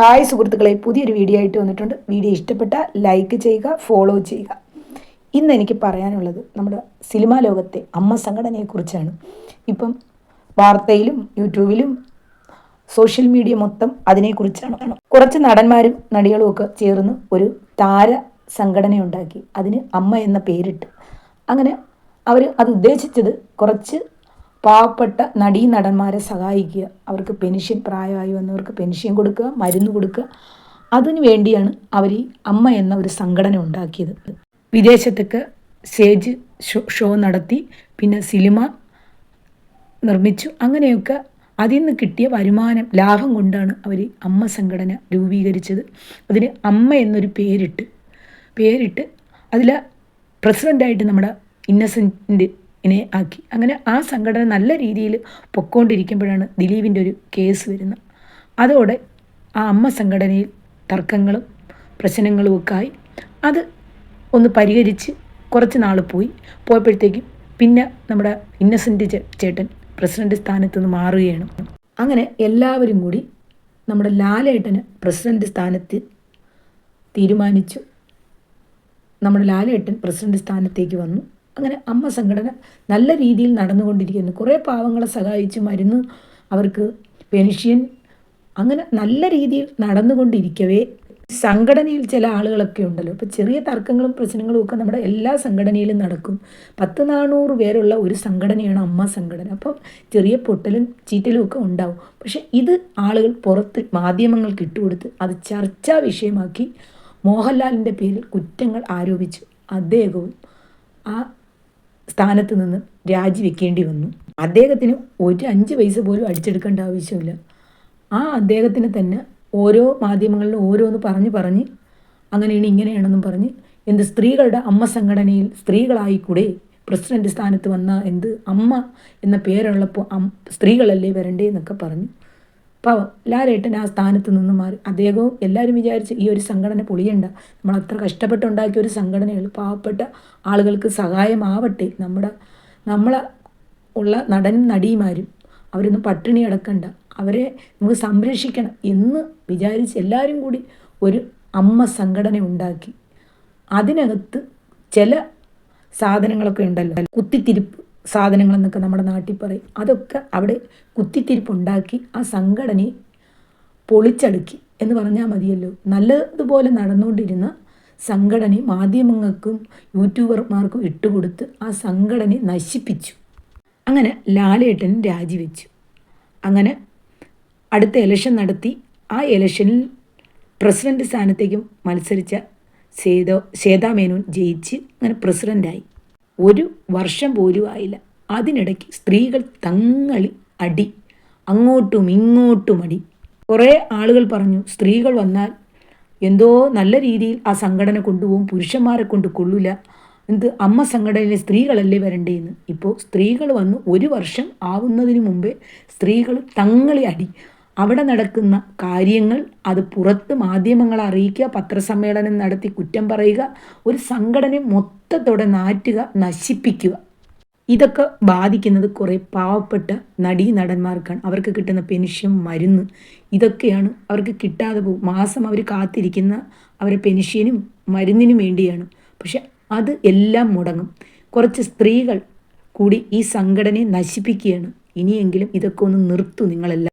Hi സുഹൃത്തുക്കളെ, പുതിയൊരു video ആയിട്ട് വന്നിട്ടുണ്ട്. വീഡിയോ ഇഷ്ടപ്പെട്ട ലൈക്ക് ചെയ്യുക, ഫോളോ ചെയ്യുക. ഇന്ന് എനിക്ക് പറയാനുള്ളത് നമ്മുടെ സിനിമാ ലോകത്തെ അമ്മ സംഘടനയെക്കുറിച്ചാണ്. ഇപ്പം വാർത്തയിലും യൂട്യൂബിലും സോഷ്യൽ മീഡിയ മൊത്തം അതിനെക്കുറിച്ചാണ്. കുറച്ച് നടന്മാരും നടികളും ഒക്കെ ചേർന്ന് ഒരു താര സംഘടനയുണ്ടാക്കി അതിന് അമ്മ എന്ന പേരിട്ട്. അങ്ങനെ അവർ അത് ഉദ്ദേശിച്ചത് കുറച്ച് പാവപ്പെട്ട നടന്മാരെ സഹായിക്കുക, അവർക്ക് പെൻഷൻ, പ്രായമായി വന്നവർക്ക് പെൻഷൻ കൊടുക്കുക, മരുന്ന് കൊടുക്കുക. അതിനു വേണ്ടിയാണ് അവർ ഈ അമ്മ എന്ന ഒരു സംഘടന ഉണ്ടാക്കിയത്. വിദേശത്തൊക്കെ സ്റ്റേജ് ഷോ നടത്തി, പിന്നെ സിനിമ നിർമ്മിച്ചു. അങ്ങനെയൊക്കെ അതിൽ നിന്ന് കിട്ടിയ വരുമാനം, ലാഭം കൊണ്ടാണ് അവർ അമ്മ സംഘടന രൂപീകരിച്ചത്. അതിന് അമ്മ എന്നൊരു പേരിട്ട് അതിൽ പ്രസിഡൻ്റായിട്ട് നമ്മുടെ ഇന്നസെൻറ്റിനെ ആക്കി. അങ്ങനെ ആ സംഘടന നല്ല രീതിയിൽ പൊക്കോണ്ടിരിക്കുമ്പോഴാണ് ദിലീപിൻ്റെ ഒരു കേസ് വരുന്നത്. അതോടെ ആ അമ്മ സംഘടനയിൽ തർക്കങ്ങളും പ്രശ്നങ്ങളും ഒക്കെ ആയി. അത് ഒന്ന് പരിഹരിച്ച് കുറച്ച് നാൾ പോയപ്പോഴത്തേക്കും പിന്നെ നമ്മുടെ ഇന്നസെൻറ്റ് ചേട്ടൻ പ്രസിഡൻ്റ് സ്ഥാനത്ത് നിന്ന് മാറുകയാണ്. അങ്ങനെ എല്ലാവരും കൂടി നമ്മുടെ ലാലേട്ടന് പ്രസിഡൻ്റ് സ്ഥാനത്ത് തീരുമാനിച്ചു. നമ്മുടെ ലാലേട്ടൻ പ്രസിഡൻ്റ് സ്ഥാനത്തേക്ക് വന്നു. അങ്ങനെ അമ്മ സംഘടന നല്ല രീതിയിൽ നടന്നുകൊണ്ടിരിക്കുന്നു. കുറേ പാവങ്ങളെ സഹായിച്ച് മരുന്ന്, അവർക്ക് പെൻഷൻ, അങ്ങനെ നല്ല രീതിയിൽ നടന്നുകൊണ്ടിരിക്കവേ സംഘടനയിൽ ചില ആളുകളൊക്കെ ഉണ്ടല്ലോ. ഇപ്പോൾ ചെറിയ തർക്കങ്ങളും പ്രശ്നങ്ങളും ഒക്കെ നമ്മുടെ എല്ലാ സംഘടനയിലും നടക്കും. 400 പേരുള്ള ഒരു സംഘടനയാണ് അമ്മ സംഘടന. അപ്പം ചെറിയ പൊട്ടലും ചീറ്റലും ഒക്കെ ഉണ്ടാവും. പക്ഷേ ഇത് ആളുകൾ പുറത്ത് മാധ്യമങ്ങൾക്ക് ഇട്ടുകൊടുത്ത് അത് ചർച്ചാ വിഷയമാക്കി മോഹൻലാലിൻ്റെ പേരിൽ കുറ്റങ്ങൾ ആരോപിച്ചു. അദ്ദേഹവും ആ സ്ഥാനത്ത് നിന്ന് രാജിവെക്കേണ്ടി വന്നു. അദ്ദേഹത്തിന് ഒരു 5 പൈസ പോലും അടിച്ചെടുക്കേണ്ട ആവശ്യമില്ല. ആ അദ്ദേഹത്തിന് തന്നെ ഓരോ മാധ്യമങ്ങളിലും ഓരോന്ന് പറഞ്ഞ് അങ്ങനെയാണ് ഇങ്ങനെയാണെന്നും പറഞ്ഞ് സ്ത്രീകളുടെ അമ്മ സംഘടനയിൽ സ്ത്രീകളായിക്കൂടെ, പ്രസിഡന്റ് സ്ഥാനത്ത് വന്ന അമ്മ എന്ന പേരുള്ളപ്പോൾ സ്ത്രീകളല്ലേ വരണ്ടേ എന്നൊക്കെ പറഞ്ഞു. പാവം ലാലേട്ടൻ ആ സ്ഥാനത്ത് നിന്ന് മാറി. അദ്ദേഹവും എല്ലാവരും വിചാരിച്ച് ഈ ഒരു സംഘടന പൊളിയണ്ട, നമ്മൾ അത്ര കഷ്ടപ്പെട്ടുണ്ടാക്കിയ ഒരു സംഘടനകൾ പാവപ്പെട്ട ആളുകൾക്ക് സഹായമാവട്ടെ, നമ്മളെ ഉള്ള നടനും നടിമാരും അവരൊന്നും പട്ടിണി അടക്കണ്ട, അവരെ നമുക്ക് സംരക്ഷിക്കണം എന്ന് വിചാരിച്ച് എല്ലാവരും കൂടി ഒരു അമ്മ സംഘടന ഉണ്ടാക്കി. അതിനകത്ത് ചില സാധനങ്ങളൊക്കെ ഉണ്ടല്ലോ, കുത്തിത്തിരിപ്പ് സാധനങ്ങളെന്നൊക്കെ നമ്മുടെ നാട്ടിൽ പറയും. അതൊക്കെ അവിടെ കുത്തിത്തിരിപ്പുണ്ടാക്കി ആ സംഘടനയെ പൊളിച്ചടുക്കി എന്ന് പറഞ്ഞാൽ മതിയല്ലോ. നല്ലതുപോലെ നടന്നുകൊണ്ടിരുന്ന സംഘടന മാധ്യമങ്ങൾക്കും യൂട്യൂബർമാർക്കും ഇട്ടുകൊടുത്ത് ആ സംഘടനയെ നശിപ്പിച്ചു. അങ്ങനെ ലാലേട്ടൻ രാജിവെച്ചു. അങ്ങനെ അടുത്ത ഇലക്ഷൻ നടത്തി. ആ ഇലക്ഷനിൽ പ്രസിഡന്റ് സ്ഥാനത്തേക്ക് മത്സരിച്ച ശ്വേതാ മേനോൻ ജയിച്ച് അങ്ങനെ പ്രസിഡൻ്റായി. 1 വർഷം പോലും ആയില്ല. അതിനിടയ്ക്ക് സ്ത്രീകൾ തങ്ങളി അടി, അങ്ങോട്ടും ഇങ്ങോട്ടും അടി. കുറേ ആളുകൾ പറഞ്ഞു സ്ത്രീകൾ വന്നാൽ എന്തോ നല്ല രീതിയിൽ ആ സംഘടന കൊണ്ടുപോകും, പുരുഷന്മാരെ കൊണ്ട് കൊള്ളില്ല, അമ്മ സംഘടനയിലെ സ്ത്രീകളല്ലേ വരണ്ടേന്ന്. ഇപ്പോൾ സ്ത്രീകൾ വന്ന് 1 വർഷം ആവുന്നതിന് മുമ്പേ സ്ത്രീകൾ തങ്ങളി അടി. അവിടെ നടക്കുന്ന കാര്യങ്ങൾ അത് പുറത്ത് മാധ്യമങ്ങളെ അറിയിക്കുക, പത്രസമ്മേളനം നടത്തി കുറ്റം പറയുക, ഒരു സംഘടനയെ മൊത്തത്തോടെ നാറ്റുക, നശിപ്പിക്കുക. ഇതൊക്കെ ബാധിക്കുന്നത് കുറേ പാവപ്പെട്ട നടന്മാർക്കാണ്. അവർക്ക് കിട്ടുന്ന പെൻഷൻ, മരുന്ന്, ഇതൊക്കെയാണ് അവർക്ക് കിട്ടാതെ പോകും. മാസം അവർ കാത്തിരിക്കുന്ന അവരെ പെൻഷനും മരുന്നിനും വേണ്ടിയാണ്. പക്ഷെ അത് എല്ലാം മുടങ്ങും. കുറച്ച് സ്ത്രീകൾ കൂടി ഈ സംഘടനയെ നശിപ്പിക്കുകയാണ്. ഇനിയെങ്കിലും ഇതൊക്കെ ഒന്ന് നിർത്തൂ നിങ്ങളെല്ലാം.